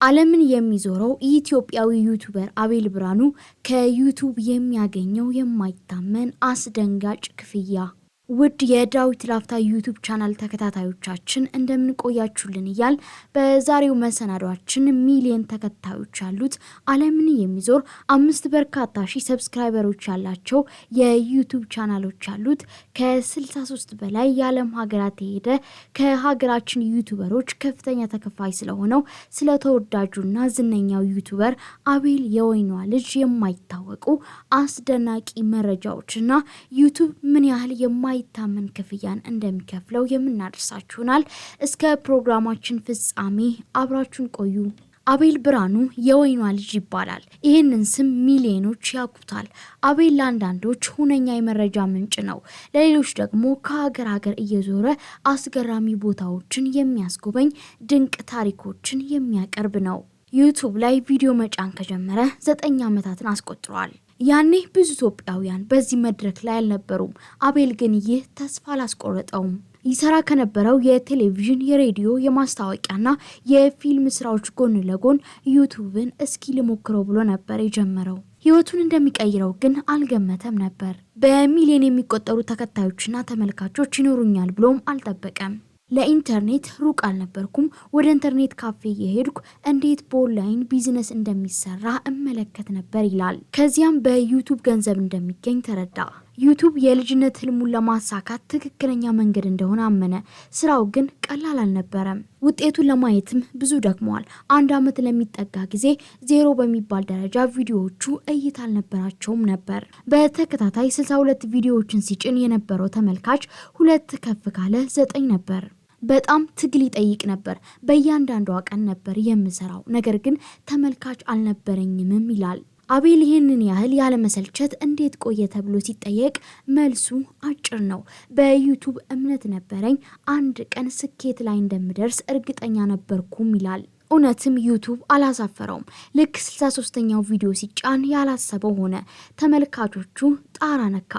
ዓለምን የሚዞረው ኢትዮጵያዊ ዩቲዩበር አቤል ብርሃኑ ከዩቲዩብ የሚያገኘው የማይታመን አስደንጋጭ ክፍያ። ውድ የዳዊት ላፍታ ዩቲዩብ ቻናል ተከታታዮቻችን እንደምን ቆያችሁልን እያል በዛሬው መሰናዷችን ሚሊዮን ተከታዮች ያሉት ዓለምን የሚዞር 5 በርካታ ሺህ ሰብስክራይበሮች ያላቸው የዩቲዩብ ቻናሎች ያሉት ከ63 በላይ የዓለም ሀገራት የሄደ ከሀገራችን ዩቲዩበሮች ከፍተኛ ተከፋይ ስለሆነው ስለተወዳጁና ዝነኛው ዩቲዩበር አቤል የወይኗ ልጅ የማይታወቁ አስደናቂ መረጃዎችና ዩቲዩብ ምን ያህል የማይታመን ክፍያን እንደሚከፍለው የምናደርሳችሁናል። እስከ ፕሮግራማችን ፍጻሜ አብራችሁን ቆዩ። አቤል ብርሃኑ የወይኗ ልጅ ይባላል። ይህንን ስም ሚሊዮኖች ያውቁታል። አቤል ለአንዳንዶች ሁነኛ የመረጃ ምንጭ ነው፣ ለሌሎች ደግሞ ከሀገር ሀገር እየዞረ አስገራሚ ቦታዎችን የሚያስጎበኝ ድንቅ ታሪኮችን የሚያቀርብ ነው። ዩቲዩብ ላይ ቪዲዮ መጫን ከጀመረ 9 ዓመታትን አስቆጥሯል። ያኔ ብዙ ኢትዮጵያውያን በዚህ መድረክ ላይ አልነበሩም። አቤል ግን ይህ ተስፋ አላስቆረጠውም። ይሰራ ከነበረው የቴሌቪዥን፣ የሬዲዮ፣ የማስታወቂያና የፊልም ስራዎች ጎን ለጎን ዩቲዩብን እስኪ ልሞክረው ብሎ ነበር የጀመረው። ህይወቱን እንደሚቀይረው ግን አልገመተም ነበር። በሚሊዮን የሚቆጠሩ ተከታዮችና ተመልካቾች ይኖሩኛል ብሎም አልጠበቀም። ለኢንተርኔት ሩቅ አልነበርኩም። ወደ ኢንተርኔት ካፌ የሄድኩ እንዴት በኦንላይን ቢዝነስ እንደሚሰራ እመለከት ነበር ይላል። ከዚያም በዩቲዩብ ገንዘብ እንደሚገኝ ተረዳ። ዩቲዩብ የልጅነት ህልሙን ለማሳካት ትክክለኛ መንገድ እንደሆነ አመነ። ስራው ግን ቀላል አልነበረም። ውጤቱን ለማየትም ብዙ ደክመዋል። 1 ዓመት ለሚጠጋ ጊዜ ዜሮ በሚባል ደረጃ ቪዲዮዎቹ እይታ አልነበራቸውም ነበር። በተከታታይ 62 ቪዲዮዎችን ሲጭን የነበረው ተመልካች 2 ከፍ ካለ 9 ነበር። በጣም ትግል ይጠይቅ ነበር። በእያንዳንዷ ቀን ነበር የምሰራው፣ ነገር ግን ተመልካች አልነበረኝም ይላል። አቤል ይህንን ያህል ያለመሰልቸት እንዴት ቆየ ተብሎ ሲጠየቅ መልሱ አጭር ነው። በዩቲዩብ እምነት ነበረኝ፣ አንድ ቀን ስኬት ላይ እንደምደርስ እርግጠኛ ነበርኩም ይላል። እውነትም ዩቲዩብ አላሳፈረውም። ልክ 63ኛው ቪዲዮ ሲጫን ያላሰበው ሆነ። ተመልካቾቹ ጣራ ነካ።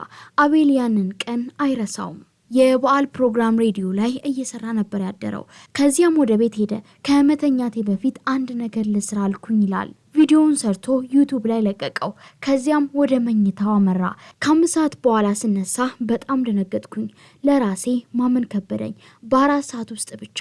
አቤል ያንን ቀን አይረሳውም። የበዓል ፕሮግራም ሬዲዮ ላይ እየሰራ ነበር ያደረው። ከዚያም ወደ ቤት ሄደ። ከመተኛቴ በፊት አንድ ነገር ልስራ አልኩኝ ይላል። ቪዲዮውን ሰርቶ ዩቲዩብ ላይ ለቀቀው። ከዚያም ወደ መኝታው አመራ። ከ5 ሰዓት በኋላ ስነሳ በጣም ደነገጥኩኝ። ለራሴ ማመን ከበደኝ። በ4 ሰዓት ውስጥ ብቻ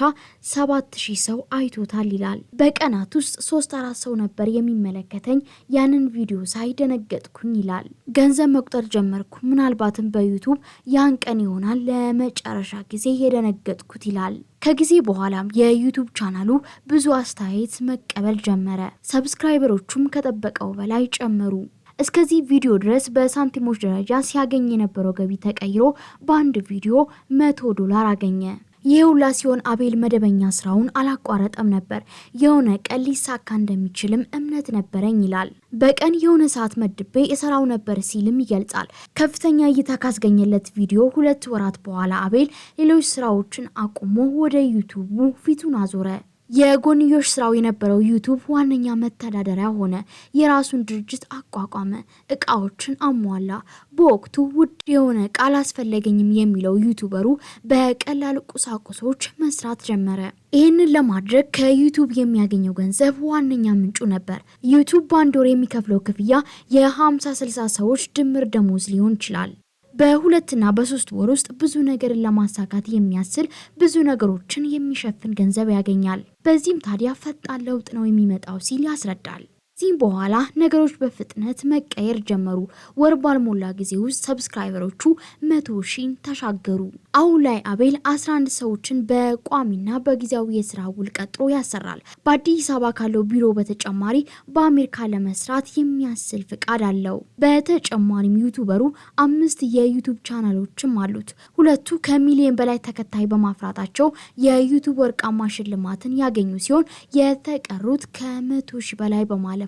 7000 ሰው አይቶታል ይላል። በቀናት ውስጥ 3-4 ሰው ነበር የሚመለከተኝ። ያንን ቪዲዮ ሳይ ደነገጥኩኝ ይላል። ገንዘብ መቁጠር ጀመርኩ። ምናልባትም በዩቲዩብ ያን ቀን ይሆናል ለመጨረሻ ጊዜ የደነገጥኩት ይላል። ከጊዜ በኋላም የዩቲዩብ ቻናሉ ብዙ አስተያየት መቀበል ጀመረ። ሰብስክራይበሮቹም ከጠበቀው በላይ ጨመሩ። እስከዚህ ቪዲዮ ድረስ በሳንቲሞች ደረጃ ሲያገኝ የነበረው ገቢ ተቀይሮ በአንድ ቪዲዮ $100 አገኘ። ይህ ሁላ ሲሆን አቤል መደበኛ ስራውን አላቋረጠም ነበር። የሆነ ቀን ሊሳካ እንደሚችልም እምነት ነበረኝ ይላል። በቀን የሆነ ሰዓት መድቤ የሰራው ነበር ሲልም ይገልጻል። ከፍተኛ እይታ ካስገኘለት ቪዲዮ 2 ወራት በኋላ አቤል ሌሎች ስራዎችን አቁሞ ወደ ዩቲዩቡ ፊቱን አዞረ። የጎንዮሽ ስራው የነበረው ዩቲዩብ ዋነኛ መተዳደሪያ ሆነ። የራሱን ድርጅት አቋቋመ፣ እቃዎችን አሟላ። በወቅቱ ውድ የሆነ እቃ አላስፈለገኝም የሚለው ዩቲዩበሩ በቀላል ቁሳቁሶች መስራት ጀመረ። ይህንን ለማድረግ ከዩቲዩብ የሚያገኘው ገንዘብ ዋነኛ ምንጩ ነበር። ዩቲዩብ በአንድ ወር የሚከፍለው ክፍያ የ50-60 ሰዎች ድምር ደሞዝ ሊሆን ይችላል። በ2 እና በ3 ወር ውስጥ ብዙ ነገርን ለማሳካት የሚያስችል ብዙ ነገሮችን የሚሸፍን ገንዘብ ያገኛል። በዚህም ታዲያ ፈጣን ለውጥ ነው የሚመጣው ሲል ያስረዳል። ከዚህም በኋላ ነገሮች በፍጥነት መቀየር ጀመሩ። ወር ባልሞላ ጊዜ ውስጥ ሰብስክራይበሮቹ 100,000 ተሻገሩ። አሁን ላይ አቤል 11 ሰዎችን በቋሚና በጊዜያዊ የስራ ውል ቀጥሮ ያሰራል። በአዲስ አበባ ካለው ቢሮ በተጨማሪ በአሜሪካ ለመስራት የሚያስችል ፍቃድ አለው። በተጨማሪም ዩቲዩበሩ 5 የዩቲዩብ ቻናሎችም አሉት። 2 ከሚሊዮን በላይ ተከታይ በማፍራታቸው የዩቲዩብ ወርቃማ ሽልማትን ያገኙ ሲሆን የተቀሩት ከ100,000 በላይ በማለፍ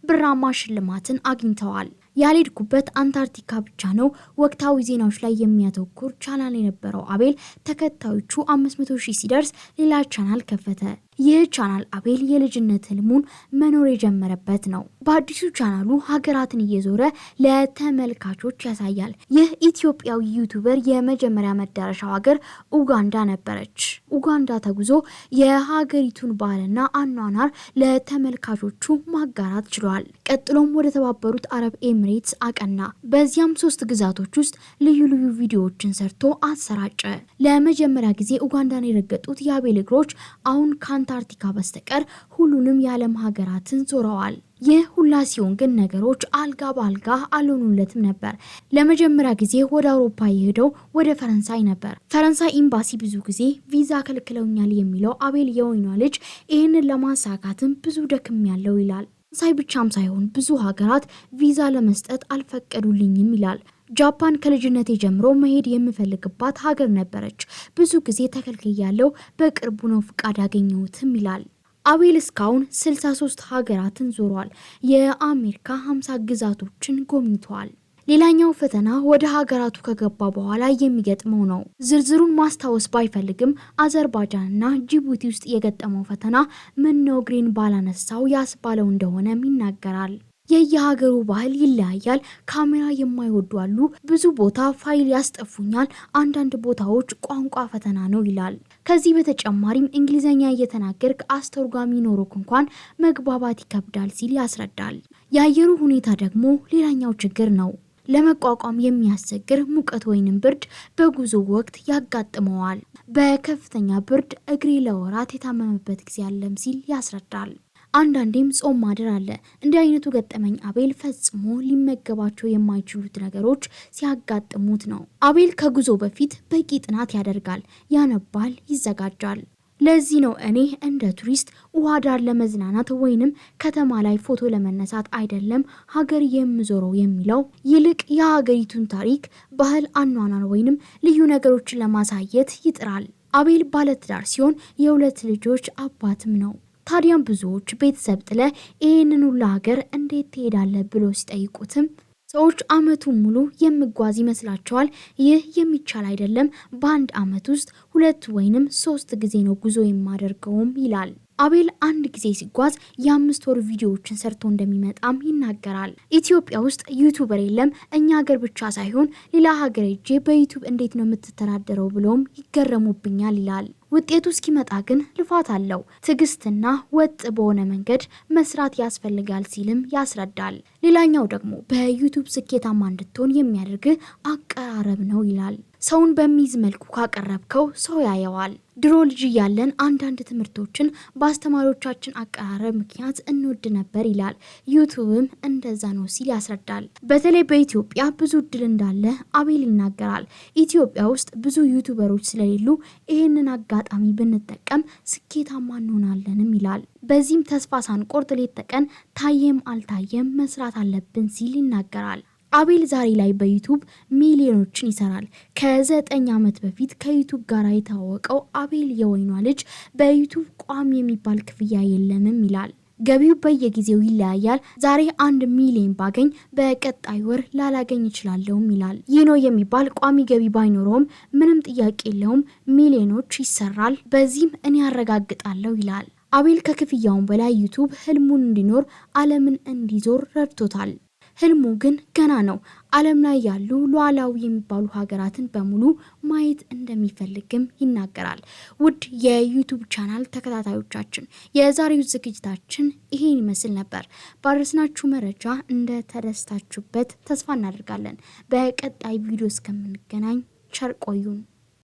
ብራማ ሽልማትን አግኝተዋል። ያልሄድኩበት አንታርክቲካ ብቻ ነው። ወቅታዊ ዜናዎች ላይ የሚያተኩር ቻናል የነበረው አቤል ተከታዮቹ 500,000 ሲደርስ ሌላ ቻናል ከፈተ። ይህ ቻናል አቤል የልጅነት ህልሙን መኖር የጀመረበት ነው። በአዲሱ ቻናሉ ሀገራትን እየዞረ ለተመልካቾች ያሳያል። ይህ ኢትዮጵያዊ ዩቲዩበር የመጀመሪያ መዳረሻው ሀገር ኡጋንዳ ነበረች። ኡጋንዳ ተጉዞ የሀገሪቱን ባህልና አኗኗር ለተመልካቾቹ ማጋራት ችሏል። ቀጥሎም ወደ ተባበሩት አረብ ኤሚሬትስ አቀና። በዚያም 3 ግዛቶች ውስጥ ልዩ ልዩ ቪዲዮዎችን ሰርቶ አሰራጨ። ለመጀመሪያ ጊዜ ኡጋንዳን የረገጡት የአቤል እግሮች አሁን ከአንታርክቲካ በስተቀር ሁሉንም የዓለም ሀገራትን ዞረዋል። ይህ ሁላ ሲሆን ግን ነገሮች አልጋ በአልጋ አልሆኑለትም ነበር። ለመጀመሪያ ጊዜ ወደ አውሮፓ የሄደው ወደ ፈረንሳይ ነበር። ፈረንሳይ ኤምባሲ ብዙ ጊዜ ቪዛ ከልክለውኛል የሚለው አቤል የወይኗ ልጅ ይህንን ለማሳካትም ብዙ ደክም ያለው ይላል። ፈረንሳይ ብቻም ሳይሆን ብዙ ሀገራት ቪዛ ለመስጠት አልፈቀዱልኝም ይላል። ጃፓን ከልጅነቴ ጀምሮ መሄድ የምፈልግባት ሀገር ነበረች። ብዙ ጊዜ ተከልክያለሁ፣ በቅርቡ ነው ፍቃድ ያገኘሁትም ይላል። አቤል እስካሁን 63 ሀገራትን ዞሯል። የአሜሪካ 50 ግዛቶችን ጎብኝቷል። ሌላኛው ፈተና ወደ ሀገራቱ ከገባ በኋላ የሚገጥመው ነው። ዝርዝሩን ማስታወስ ባይፈልግም አዘርባይጃንና ጅቡቲ ውስጥ የገጠመው ፈተና ምነው እግሬን ባላነሳው ያስባለው እንደሆነም ይናገራል። የየሀገሩ ባህል ይለያያል። ካሜራ የማይወዱ አሉ። ብዙ ቦታ ፋይል ያስጠፉኛል። አንዳንድ ቦታዎች ቋንቋ ፈተና ነው ይላል። ከዚህ በተጨማሪም እንግሊዘኛ እየተናገርክ አስተርጓሚ ኖሮክ እንኳን መግባባት ይከብዳል ሲል ያስረዳል። የአየሩ ሁኔታ ደግሞ ሌላኛው ችግር ነው። ለመቋቋም የሚያስቸግር ሙቀት ወይንም ብርድ በጉዞ ወቅት ያጋጥመዋል። በከፍተኛ ብርድ እግሬ ለወራት የታመመበት ጊዜ አለም ሲል ያስረዳል። አንዳንዴም ጾም ማደር አለ። እንዲህ አይነቱ ገጠመኝ አቤል ፈጽሞ ሊመገባቸው የማይችሉት ነገሮች ሲያጋጥሙት ነው። አቤል ከጉዞ በፊት በቂ ጥናት ያደርጋል፣ ያነባል፣ ይዘጋጃል። ለዚህ ነው እኔ እንደ ቱሪስት ውሃ ዳር ለመዝናናት ወይንም ከተማ ላይ ፎቶ ለመነሳት አይደለም ሀገር የምዞረው የሚለው። ይልቅ የሀገሪቱን ታሪክ፣ ባህል፣ አኗኗር ወይንም ልዩ ነገሮችን ለማሳየት ይጥራል። አቤል ባለትዳር ሲሆን የ2 ልጆች አባትም ነው። ታዲያም ብዙዎች ቤተሰብ ጥለ ይህንን ሁሉ ሀገር እንዴት ትሄዳለህ ብሎ ሲጠይቁትም ሰዎች አመቱን ሙሉ የምጓዝ ይመስላቸዋል። ይህ የሚቻል አይደለም። በአንድ አመት ውስጥ 2 ወይንም 3 ጊዜ ነው ጉዞ የማደርገውም ይላል። አቤል አንድ ጊዜ ሲጓዝ የ5 ወር ቪዲዮዎችን ሰርቶ እንደሚመጣም ይናገራል። ኢትዮጵያ ውስጥ ዩቲዩበር የለም፣ እኛ ሀገር ብቻ ሳይሆን ሌላ ሀገር ሄጄ በዩቲዩብ እንዴት ነው የምትተዳደረው ብሎም ይገረሙብኛል ይላል። ውጤቱ እስኪመጣ ግን ልፋት አለው። ትዕግስትና ወጥ በሆነ መንገድ መስራት ያስፈልጋል ሲልም ያስረዳል። ሌላኛው ደግሞ በዩቲዩብ ስኬታማ እንድትሆን የሚያደርግ አቀራረብ ነው ይላል። ሰውን በሚይዝ መልኩ ካቀረብከው ሰው ያየዋል። ድሮ ልጅ ያለን አንዳንድ ትምህርቶችን በአስተማሪዎቻችን አቀራረብ ምክንያት እንወድ ነበር ይላል። ዩቲዩብም እንደዛ ነው ሲል ያስረዳል። በተለይ በኢትዮጵያ ብዙ እድል እንዳለ አቤል ይናገራል። ኢትዮጵያ ውስጥ ብዙ ዩቲዩበሮች ስለሌሉ ይህንን አጋጣሚ ብንጠቀም ስኬታማ እንሆናለንም ይላል። በዚህም ተስፋ ሳንቆርጥ ሌት ተቀን ታየም አልታየም መስራት አለብን ሲል ይናገራል። አቤል ዛሬ ላይ በዩቲዩብ ሚሊዮኖችን ይሰራል። ከ9 ዓመት በፊት ከዩቲዩብ ጋር የተዋወቀው አቤል የወይኗ ልጅ በዩቲዩብ ቋሚ የሚባል ክፍያ የለምም ይላል። ገቢው በየጊዜው ይለያያል። ዛሬ 1 ሚሊዮን ባገኝ በቀጣይ ወር ላላገኝ እችላለሁም ይላል። ይህ ነው የሚባል ቋሚ ገቢ ባይኖረውም ምንም ጥያቄ የለውም፣ ሚሊዮኖች ይሰራል። በዚህም እኔ ያረጋግጣለሁ ይላል። አቤል ከክፍያውን በላይ ዩቲዩብ ህልሙን እንዲኖር ዓለምን እንዲዞር ረድቶታል። ህልሙ ግን ገና ነው። ዓለም ላይ ያሉ ሉዓላዊ የሚባሉ ሀገራትን በሙሉ ማየት እንደሚፈልግም ይናገራል። ውድ የዩቲዩብ ቻናል ተከታታዮቻችን የዛሬው ዝግጅታችን ይሄን ይመስል ነበር። ባደረስናችሁ መረጃ እንደተደስታችሁበት ተስፋ እናደርጋለን። በቀጣይ ቪዲዮ እስከምንገናኝ ቸር ቆዩን።